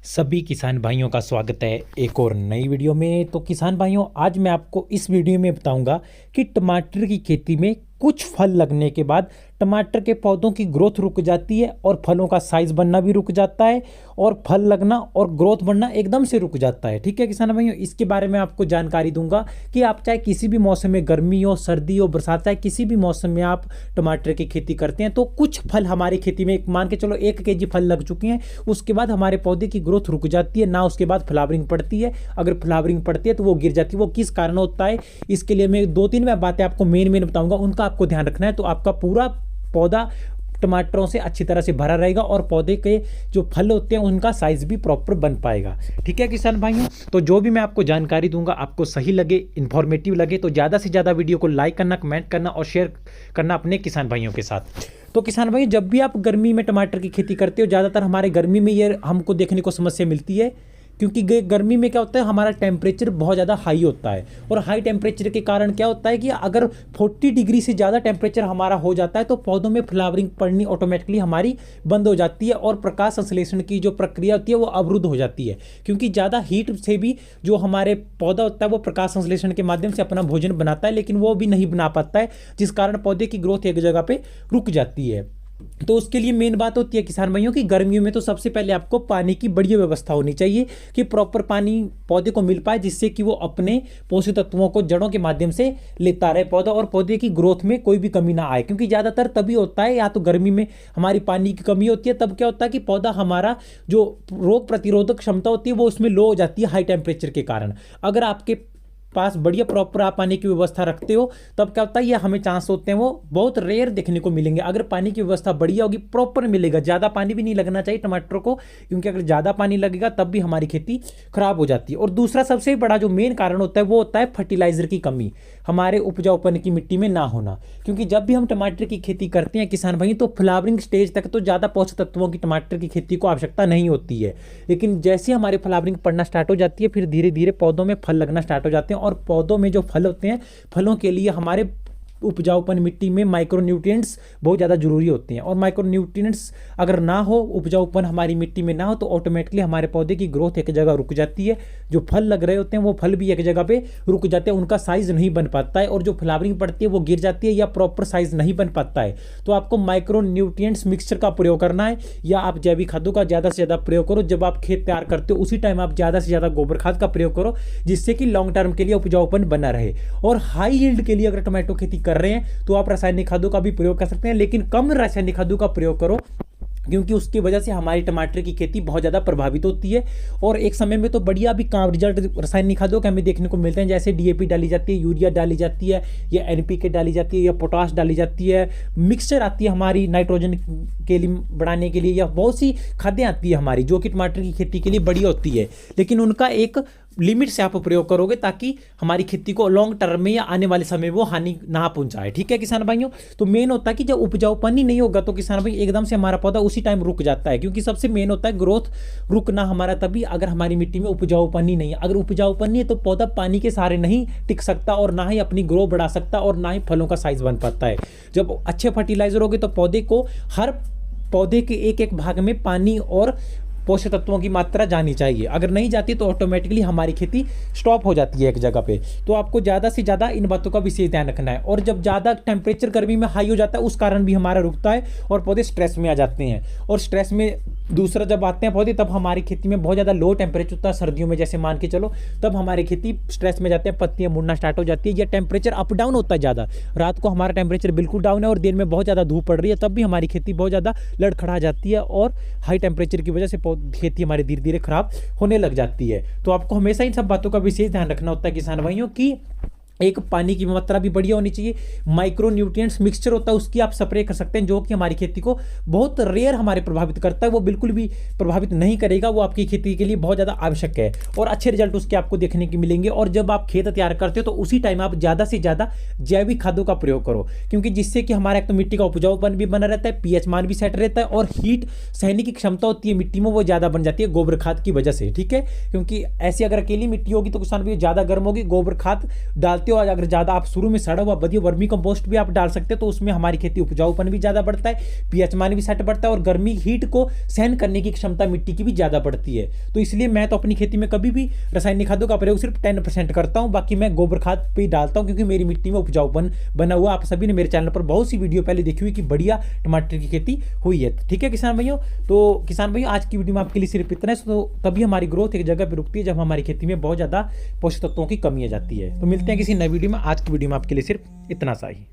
सभी किसान भाइयों का स्वागत है एक और नई वीडियो में। तो किसान भाइयों, आज मैं आपको इस वीडियो में बताऊंगा कि टमाटर की खेती में कुछ फल लगने के बाद टमाटर के पौधों की ग्रोथ रुक जाती है और फलों का साइज बनना भी रुक जाता है और फल लगना और ग्रोथ बढ़ना एकदम से रुक जाता है। ठीक है किसान भाइयों, इसके बारे में आपको जानकारी दूंगा कि आप चाहे किसी भी मौसम में, गर्मी हो, सर्दी हो, बरसात, चाहे किसी भी मौसम में आप टमाटर की खेती करते हैं तो कुछ फल हमारी खेती में, मान के चलो 1 केजी फल लग चुके हैं, उसके बाद हमारे पौधे की ग्रोथ रुक जाती है ना, उसके बाद फ्लावरिंग पड़ती है। अगर फ्लावरिंग पड़ती है तो वो गिर जाती है। वो किस कारण होता है, इसके लिए मैं 2-3 मैं बातें आपको मेन बताऊंगा, उनका आपको ध्यान रखना है। तो आपका पूरा पौधा टमाटरों से अच्छी तरह से भरा रहेगा और पौधे के जो फल होते हैं उनका साइज भी प्रॉपर बन पाएगा। ठीक है किसान भाइयों, तो जो भी मैं आपको जानकारी दूंगा आपको सही लगे, इंफॉर्मेटिव लगे तो ज़्यादा से ज़्यादा वीडियो को लाइक करना, कमेंट करना और शेयर करना अपने किसान भाइयों के साथ। तो किसान भाई, जब भी आप गर्मी में टमाटर की खेती करते हो, ज़्यादातर हमारे गर्मी में ये हमको देखने को समस्या मिलती है, क्योंकि गर्मी में क्या होता है, हमारा टेम्परेचर बहुत ज़्यादा हाई होता है और हाई टेम्परेचर के कारण क्या होता है कि अगर 40 डिग्री से ज़्यादा टेम्परेचर हमारा हो जाता है तो पौधों में फ्लावरिंग पड़नी ऑटोमेटिकली हमारी बंद हो जाती है और प्रकाश संश्लेषण की जो प्रक्रिया होती है वो अवरुद्ध हो जाती है, क्योंकि ज़्यादा हीट से भी जो हमारे पौधा होता है वो प्रकाश संश्लेषण के माध्यम से अपना भोजन बनाता है, लेकिन वो भी नहीं बना पाता है, जिस कारण पौधे की ग्रोथ एक जगह पर रुक जाती है। तो उसके लिए मेन बात होती है किसान भाइयों की गर्मियों में तो सबसे पहले आपको पानी की बढ़िया व्यवस्था होनी चाहिए कि प्रॉपर पानी पौधे को मिल पाए, जिससे कि वो अपने पोषक तत्वों को जड़ों के माध्यम से लेता रहे पौधा और पौधे की ग्रोथ में कोई भी कमी ना आए। क्योंकि ज़्यादातर तभी होता है, या तो गर्मी में हमारी पानी की कमी होती है, तब क्या होता है कि पौधा हमारा जो रोग प्रतिरोधक क्षमता होती है वो उसमें लो हो जाती है हाई टेम्परेचर के कारण। अगर आपके पास बढ़िया प्रॉपर आप पानी की व्यवस्था रखते हो तब क्या होता है, ये हमें चांस होते हैं वो बहुत रेयर देखने को मिलेंगे। अगर पानी की व्यवस्था बढ़िया होगी, प्रॉपर मिलेगा, ज़्यादा पानी भी नहीं लगना चाहिए टमाटर को, क्योंकि अगर ज़्यादा पानी लगेगा तब भी हमारी खेती खराब हो जाती है। और दूसरा सबसे बड़ा जो मेन कारण होता है वो होता है फर्टिलाइजर की कमी, हमारे उपजाऊपन की मिट्टी में ना होना। क्योंकि जब भी हम टमाटर की खेती करते हैं किसान भाई, तो फ्लावरिंग स्टेज तक तो ज़्यादा पोषक तत्वों की टमाटर की खेती को आवश्यकता नहीं होती है, लेकिन जैसे हमारे फ्लावरिंग पड़ना स्टार्ट हो जाती है फिर धीरे धीरे पौधों में फल लगना स्टार्ट हो जाते हैं और पौधों में जो फल होते हैं, फलों के लिए हमारे उपजाऊपन मिट्टी में माइक्रोन्यूट्रिएंट्स बहुत ज़्यादा जरूरी होते हैं। और माइक्रोन्यूट्रिएंट्स अगर ना हो, उपजाऊपन हमारी मिट्टी में ना हो, तो ऑटोमेटिकली हमारे पौधे की ग्रोथ एक जगह रुक जाती है। जो फल लग रहे होते हैं वो फल भी एक जगह पे रुक जाते हैं, उनका साइज नहीं बन पाता है और जो फ्लावरिंग पड़ती है वो गिर जाती है या प्रॉपर साइज नहीं बन पाता है। तो आपको माइक्रोन्यूट्रिएंट्स मिक्सचर का प्रयोग करना है या आप जैविक खादों का ज़्यादा से ज़्यादा प्रयोग करो। जब आप खेत तैयार करते हो उसी टाइम आप ज़्यादा से ज़्यादा गोबर खाद का प्रयोग करो, जिससे कि लॉन्ग टर्म के लिए उपजाऊपन बना रहे। और हाई यील्ड के लिए अगर टमाटो खेती कर रहे हैं तो आप रासायनिक खादों का भी प्रयोग कर सकते हैं, लेकिन कम रासायनिक खादों का प्रयोग करो, क्योंकि उसकी वजह से हमारी टमाटर की खेती बहुत ज़्यादा प्रभावित होती है। और एक समय में तो बढ़िया भी काम रिजल्ट रासायनिक खादों के हमें देखने को मिलते हैं, जैसे डीएपी डाली जाती है, यूरिया डाली जाती है, या एनपीके डाली जाती है, या पोटाश डाली जाती है, मिक्सचर आती है हमारी नाइट्रोजन के लिए बढ़ाने के लिए, या बहुत सी खादें आती है हमारी जो कि टमाटर की खेती के लिए बढ़िया होती है, लेकिन उनका एक लिमिट से आप प्रयोग करोगे ताकि हमारी खेती को लॉन्ग टर्म में या आने वाले समय में वो हानि ना पहुंचाए। ठीक है किसान भाइयों, तो मेन होता है कि जब उपजाऊपन ही नहीं होगा तो किसान भाई एकदम से हमारा पौधा उसी टाइम रुक जाता है, क्योंकि सबसे मेन होता है ग्रोथ रुकना हमारा तभी अगर हमारी मिट्टी में उपजाऊपन ही नहीं है। अगर उपजाऊपन नहीं है तो पौधा पानी के सहारे नहीं टिक सकता और ना ही अपनी ग्रोथ बढ़ा सकता और ना ही फलों का साइज बन पाता है। जब अच्छे फर्टिलाइजर होगे तो पौधे को, हर पौधे के एक एक भाग में पानी और पोषक तत्वों की मात्रा जानी चाहिए। अगर नहीं जाती तो ऑटोमेटिकली हमारी खेती स्टॉप हो जाती है एक जगह पे। तो आपको ज़्यादा से ज़्यादा इन बातों का विशेष ध्यान रखना है। और जब ज़्यादा टेम्परेचर गर्मी में हाई हो जाता है उस कारण भी हमारा रुकता है और पौधे स्ट्रेस में आ जाते हैं। और स्ट्रेस में दूसरा जब आते हैं पौधे, तब हमारी खेती में बहुत ज़्यादा लो टेम्परेचर होता है, सर्दियों में जैसे मान के चलो, तब हमारी खेती स्ट्रेस में जाते हैं, पत्तियाँ मुड़ना स्टार्ट हो जाती है, या टेम्परेचर अप डाउन होता है ज़्यादा। रात को हमारा टेम्परेचर बिल्कुल डाउन है और दिन में बहुत ज़्यादा धूप पड़ रही है, तब भी हमारी खेती बहुत ज़्यादा लड़खड़ा जाती है और हाई टेम्परेचर की वजह से खेती हमारी धीरे धीरे खराब होने लग जाती है। तो आपको हमेशा इन सब बातों का विशेष ध्यान रखना होता है किसान भाइयों की एक पानी की मात्रा भी बढ़िया होनी चाहिए। माइक्रो न्यूट्रिएंट्स मिक्सचर होता है उसकी आप स्प्रे कर सकते हैं, जो कि हमारी खेती को बहुत रेयर हमारे प्रभावित करता है, वो बिल्कुल भी प्रभावित नहीं करेगा, वो आपकी खेती के लिए बहुत ज़्यादा आवश्यक है और अच्छे रिजल्ट उसके आपको देखने के मिलेंगे। और जब आप खेत तैयार करते हो तो उसी टाइम आप ज़्यादा से ज़्यादा जैविक खादों का प्रयोग करो, क्योंकि जिससे कि हमारा एक तो मिट्टी का उपजाऊपन भी बना रहता है, पीएच मान भी सेट रहता है और हीट सहने की क्षमता होती है मिट्टी में वो ज़्यादा बन जाती है गोबर खाद की वजह से। ठीक है, क्योंकि ऐसी अगर अकेली मिट्टी होगी तो किसान भी ज़्यादा गर्म होगी, गोबर खाद डालते डालते हो, अगर ज़्यादा आप शुरू में सड़ा हुआ बढ़िया वर्मी कंपोस्ट भी आप डाल सकते हो, तो उसमें हमारी खेती उपजाऊपन भी ज़्यादा बढ़ता है, पीएच मान भी सेट बढ़ता है और गर्मी हीट को सहन करने की क्षमता मिट्टी की भी ज़्यादा बढ़ती है। तो इसलिए मैं तो अपनी खेती में कभी भी रासायनिक खादों का प्रयोग सिर्फ 10% करता हूँ, बाकी मैं गोबर खाद पे ही डालता हूँ, क्योंकि मेरी मिट्टी में उपजाऊपन बना हुआ। आप सभी ने मेरे चैनल पर बहुत सी वीडियो पहले देखी हुई कि बढ़िया टमाटर की खेती हुई है। ठीक है किसान भाइयों, तो किसान भाइयों आज की वीडियो में आपके लिए सिर्फ इतना है। तो तभी हमारी ग्रोथ एक जगह पर रुकती है जब हमारी खेती में बहुत ज़्यादा पोषक तत्वों की कमी आ जाती है। तो मिलते हैं किसी नई वीडियो में। आज की वीडियो में आपके लिए सिर्फ इतना सा ही।